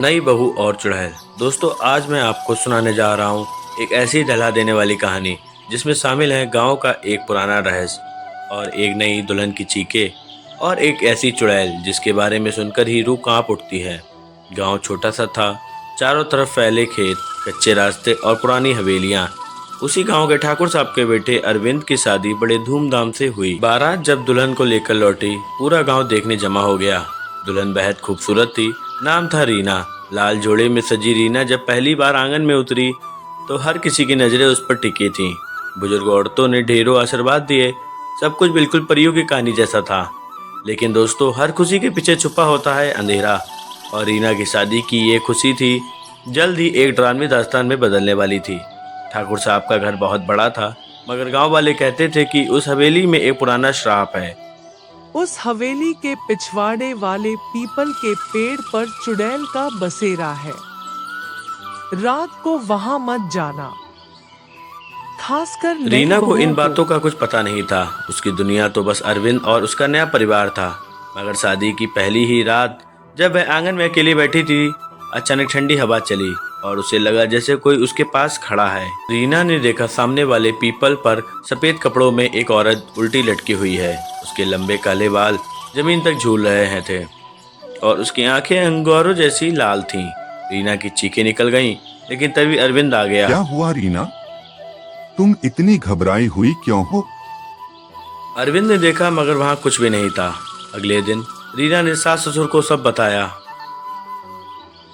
नई बहू और चुड़ैल। दोस्तों, आज मैं आपको सुनाने जा रहा हूँ एक ऐसी डला देने वाली कहानी जिसमें शामिल है गांव का एक पुराना रहस्य और एक नई दुल्हन की चीखें और एक ऐसी चुड़ैल जिसके बारे में सुनकर ही रूह कांप उठती है। गांव छोटा सा था, चारों तरफ फैले खेत, कच्चे रास्ते और पुरानी हवेलियाँ। उसी गांव के ठाकुर साहब के बेटे अरविंद की शादी बड़े धूमधाम से हुई। बारात जब दुल्हन को लेकर लौटी, पूरा गांव देखने जमा हो गया। दुल्हन बेहद खूबसूरत थी, नाम था रीना। लाल जोड़े में सजी रीना जब पहली बार आंगन में उतरी तो हर किसी की नजरें उस पर टिकी थीं। बुजुर्ग औरतों ने ढेरों आशीर्वाद दिए। सब कुछ बिल्कुल परियों की कहानी जैसा था। लेकिन दोस्तों, हर खुशी के पीछे छुपा होता है अंधेरा, और रीना की शादी की ये खुशी थी जल्द ही एक डरावनी दास्तान में बदलने वाली थी। ठाकुर साहब का घर बहुत बड़ा था, मगर गांव वाले कहते थे कि उस हवेली में एक पुराना श्राप है। उस हवेली के पिछवाड़े वाले पीपल के पेड़ पर चुड़ैल का बसेरा है। रात को वहां मत जाना, खासकर नई रीना को इन बहुओं बातों का कुछ पता नहीं था। उसकी दुनिया तो बस अरविंद और उसका नया परिवार था। मगर शादी की पहली ही रात जब वह आंगन में अकेली बैठी थी, अचानक ठंडी हवा चली और उसे लगा जैसे कोई उसके पास खड़ा है। रीना ने देखा सामने वाले पीपल पर सफेद कपड़ों में एक औरत उल्टी लटकी हुई है। उसके लंबे काले बाल जमीन तक झूल रहे हैं थे और उसकी आंखें अंगारों जैसी लाल थीं। रीना की चीखें निकल गईं, लेकिन तभी अरविंद आ गया। क्या हुआ रीना? तुम इतनी घबराई हुई क्यों हो? अरविंद ने देखा, मगर वहां कुछ भी नहीं था। अगले दिन रीना ने सास ससुर को सब बताया।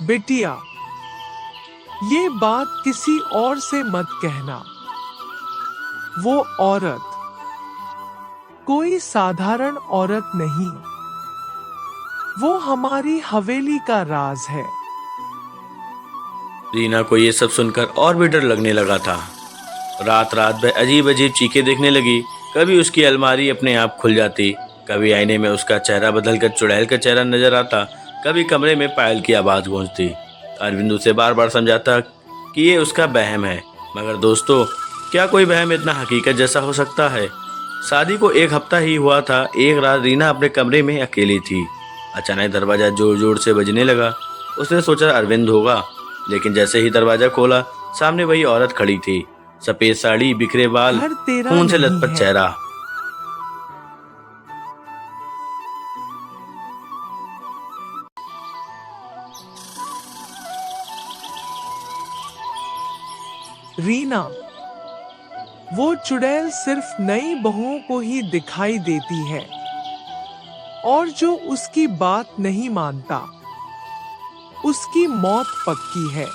बिटिया, ये बात किसी और से मत कहना। वो औरत कोई साधारण औरत नहीं, वो हमारी हवेली का राज है। रीना को ये सब सुनकर और भी डर लगने लगा था। रात रात वह अजीब अजीब चीखें देखने लगी। कभी उसकी अलमारी अपने आप खुल जाती, कभी आईने में उसका चेहरा बदलकर चुड़ैल का चेहरा नजर आता, कभी कमरे में पायल की आवाज गूंजती। अरविंद उसे बार बार समझाता कि ये उसका वहम है, मगर दोस्तों, क्या कोई वहम इतना हकीकत जैसा हो सकता है? शादी को एक हफ्ता ही हुआ था। एक रात रीना अपने कमरे में अकेली थी। अचानक दरवाजा जोर जोर से बजने लगा। उसने सोचा अरविंद होगा, लेकिन जैसे ही दरवाजा खोला, सामने वही औरत खड़ी थी। सफेद साड़ी, बिखरे बाल, घर तेरा खून से नहीं लथपथ है। चेहरा। रीना, वो चुड़ैल सिर्फ नई बहुओं को ही दिखाई देती है, और जो उसकी बात नहीं मानता, उसकी मौत पक्की है।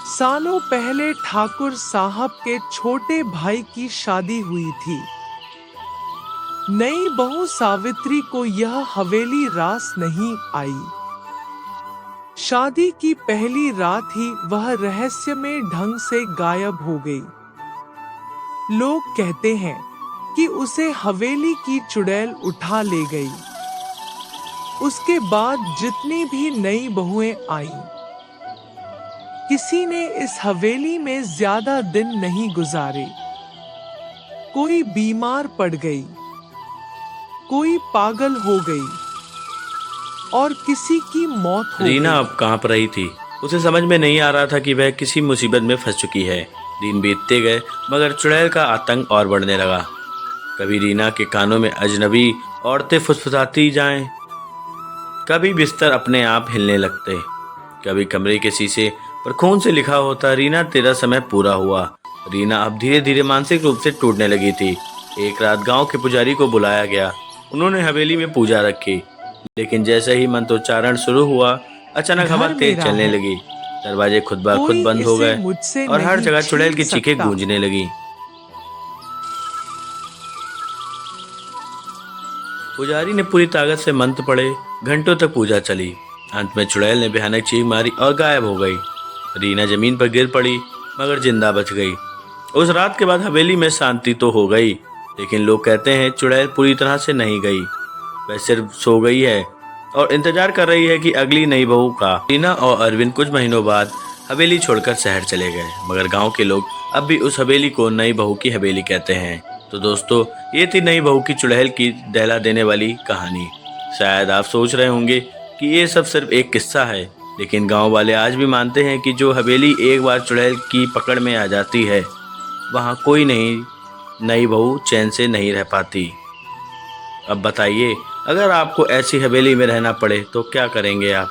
सालों पहले ठाकुर साहब के छोटे भाई की शादी हुई थी। नई बहू सावित्री को यह हवेली रास नहीं आई। शादी की पहली रात ही वह रहस्यमय ढंग से गायब हो गई। लोग कहते हैं कि उसे हवेली की चुड़ैल उठा ले गई। उसके बाद जितनी भी नई बहुएं आईं, किसी ने इस हवेली में ज्यादा दिन नहीं गुजारे। कोई बीमार पड़ गई, कोई पागल हो गई, और किसी की मौत हो रीना गई। अब कांप रही थी। उसे समझ में नहीं आ रहा था कि वह किसी मुसीबत में फंस चुकी है। दिन बीतते गए, मगर चुड़ैल का आतंक और बढ़ने लगा। कभी रीना के कानों में अजनबी औरतें फुसफुसाती जाएं, कभी बिस्तर अपने आप हिलने लगते, कभी कमरे के शीशे पर खून से लिखा होता, रीना तेरा समय पूरा हुआ। रीना अब धीरे धीरे मानसिक रूप से टूटने लगी थी। एक रात गांव के पुजारी को बुलाया गया। उन्होंने हवेली में पूजा रखी, लेकिन जैसे ही मंत्रोच्चारण शुरू हुआ, अचानक हवा घर तेज मेरा चलने है। लगी। दरवाजे खुद ब खुद कोई बंद हो इसे गए मुझसे और हर नहीं जगह चुड़ैल की छीन चीखें सकता। गूंजने लगी। पुजारी ने पूरी ताकत से मंत्र पढ़े। घंटों तक पूजा चली। अंत में चुड़ैल ने भयानक चीख मारी और गायब हो गई। रीना जमीन पर गिर पड़ी, मगर जिंदा बच गई। उस रात के बाद हवेली में शांति तो हो गई, लेकिन लोग कहते हैं चुड़ैल पूरी तरह से नहीं गई। वह सिर्फ सो गई है और इंतजार कर रही है कि अगली नई बहू का। रीना और अरविंद कुछ महीनों बाद हवेली छोड़कर शहर चले गए, मगर गांव के लोग अब भी उस हवेली को नई बहू की हवेली कहते हैं। तो दोस्तों, ये थी नई बहू की चुड़ैल की दहला देने वाली कहानी। शायद आप सोच रहे होंगे कि ये सब सिर्फ एक किस्सा है, लेकिन गांव वाले आज भी मानते हैं कि जो हवेली एक बार चुड़ैल की पकड़ में आ जाती है, वहाँ कोई नई बहू चैन से नहीं रह पाती। अब बताइए, अगर आपको ऐसी हवेली में रहना पड़े तो क्या करेंगे आप?